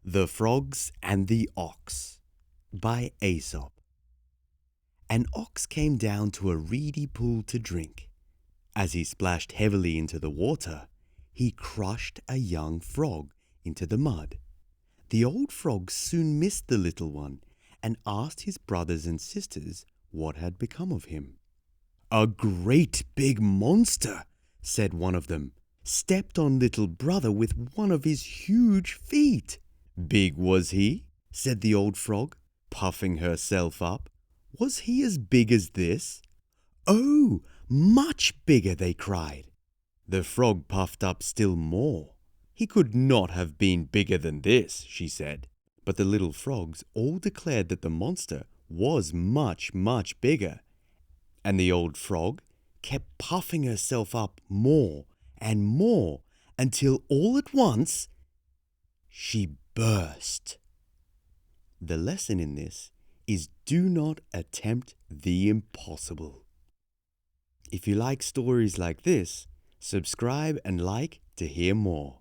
The Frogs and the Ox by Aesop. An ox came down to a reedy pool to drink. As he splashed heavily into the water, he crushed a young frog into the mud. The old frog soon missed the little one and asked his brothers and sisters what had become of him. "A great big monster," said one of them, "stepped on little brother with one of his huge feet." "Big was he?" said the old frog, puffing herself up. "Was he as big as this?" "Oh, much bigger!" they cried. The frog puffed up still more. "He could not have been bigger than this," she said. But the little frogs all declared that the monster was much, much bigger. And the old frog kept puffing herself up more and more until all at once she burst. The lesson in this is do not attempt the impossible. If you like stories like this, subscribe and like to hear more.